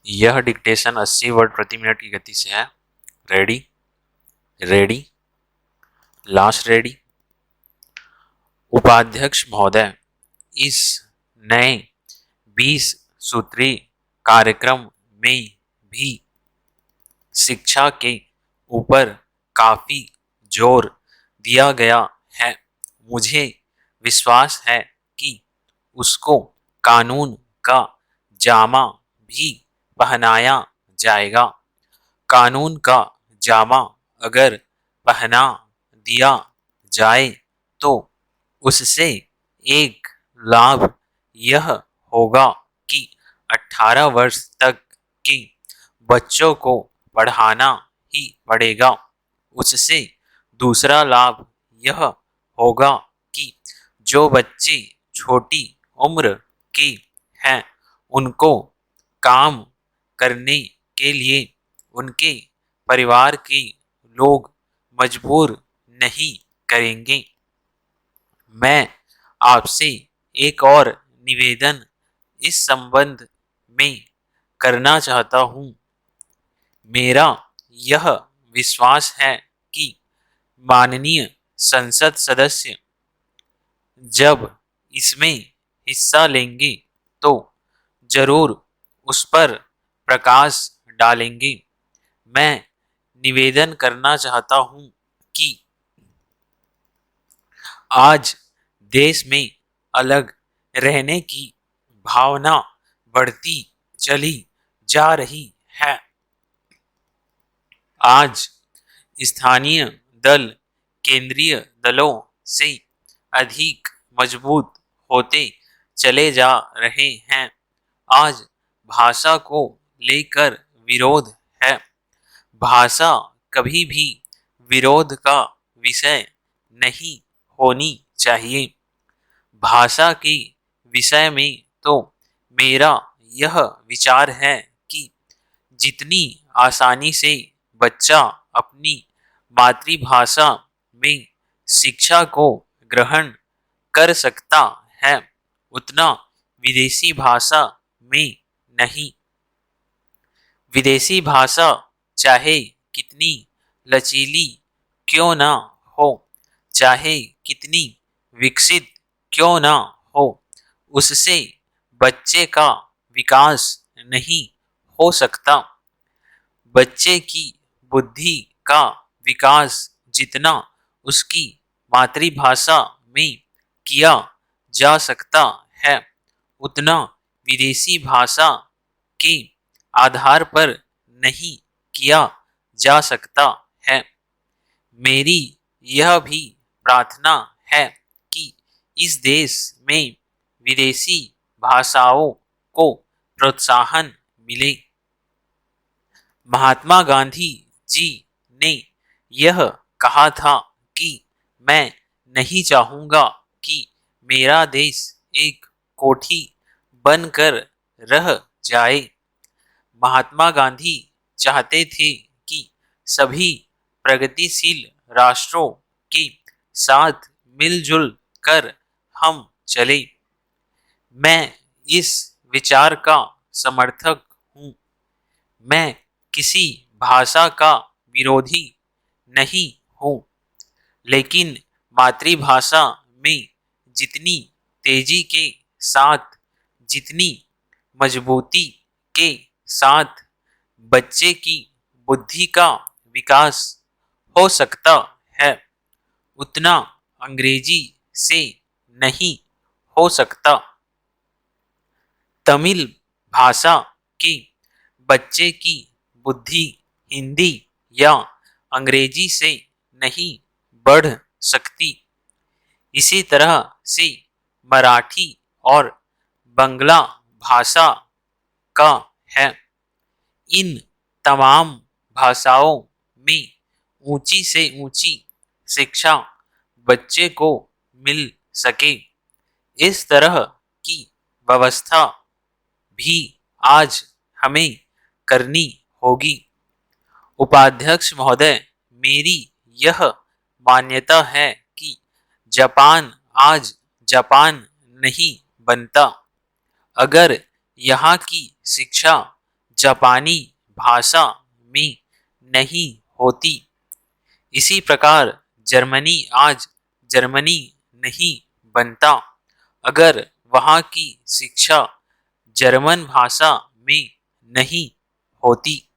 यह dictation 80 word प्रति minute की गति से है। Ready, ready, last ready. उपाध्यक्ष महोदय, इस नए 20 सूत्री कार्यक्रम में भी शिक्षा के ऊपर काफी जोर दिया गया है। मुझे विश्वास है कि उसको कानून का जामा भी पहनाया जाएगा। कानून का जामा अगर पहना दिया जाए तो उससे एक लाभ यह होगा कि 18 वर्ष तक के बच्चों को पढ़ाना ही पड़ेगा। उससे दूसरा लाभ यह होगा कि जो बच्चे छोटी उम्र के हैं उनको काम करने के लिए उनके परिवार के लोग मजबूर नहीं करेंगे। मैं आपसे एक और निवेदन इस संबंध में करना चाहता हूँ। मेरा यह विश्वास है कि माननीय संसद सदस्य जब इसमें हिस्सा लेंगे तो जरूर उस पर प्रकाश डालेंगे। मैं निवेदन करना चाहता हूँ कि आज देश में अलग रहने की भावना बढ़ती चली जा रही है। आज स्थानीय दल केंद्रीय दलों से अधिक मजबूत होते चले जा रहे हैं। आज भाषा को लेकर विरोध है। भाषा कभी भी विरोध का विषय नहीं होनी चाहिए। भाषा के विषय में तो मेरा यह विचार है कि जितनी आसानी से बच्चा अपनी मातृभाषा में शिक्षा को ग्रहण कर सकता है उतना विदेशी भाषा में नहीं। विदेशी भाषा चाहे कितनी लचीली क्यों ना हो, चाहे कितनी विकसित क्यों ना हो, उससे बच्चे का विकास नहीं हो सकता। बच्चे की बुद्धि का विकास जितना उसकी मातृभाषा में किया जा सकता है उतना विदेशी भाषा के आधार पर नहीं किया जा सकता है। मेरी यह भी प्रार्थना है कि इस देश में विदेशी भाषाओं को प्रोत्साहन मिले। महात्मा गांधी जी ने यह कहा था कि मैं नहीं चाहूंगा कि मेरा देश एक कोठी बनकर रह जाए। महात्मा गांधी चाहते थे कि सभी प्रगतिशील राष्ट्रों के साथ मिलजुल कर हम चले। मैं इस विचार का समर्थक हूँ। मैं किसी भाषा का विरोधी नहीं हूँ, लेकिन मातृभाषा में जितनी तेजी के साथ, जितनी मजबूती के साथ बच्चे की बुद्धि का विकास हो सकता है उतना अंग्रेजी से नहीं हो सकता। तमिल भाषा के बच्चे की बुद्धि हिंदी या अंग्रेजी से नहीं बढ़ सकती। इसी तरह से मराठी और बंगला भाषा का है। इन तमाम भाषाओं में ऊंची से ऊंची शिक्षा बच्चे को मिल सके, इस तरह की व्यवस्था भी आज हमें करनी होगी। उपाध्यक्ष महोदय, मेरी यह मान्यता है कि जापान आज जापान नहीं बनता अगर यहाँ की शिक्षा जापानी भाषा में नहीं होती। इसी प्रकार जर्मनी आज जर्मनी नहीं बनता अगर वहाँ की शिक्षा जर्मन भाषा में नहीं होती।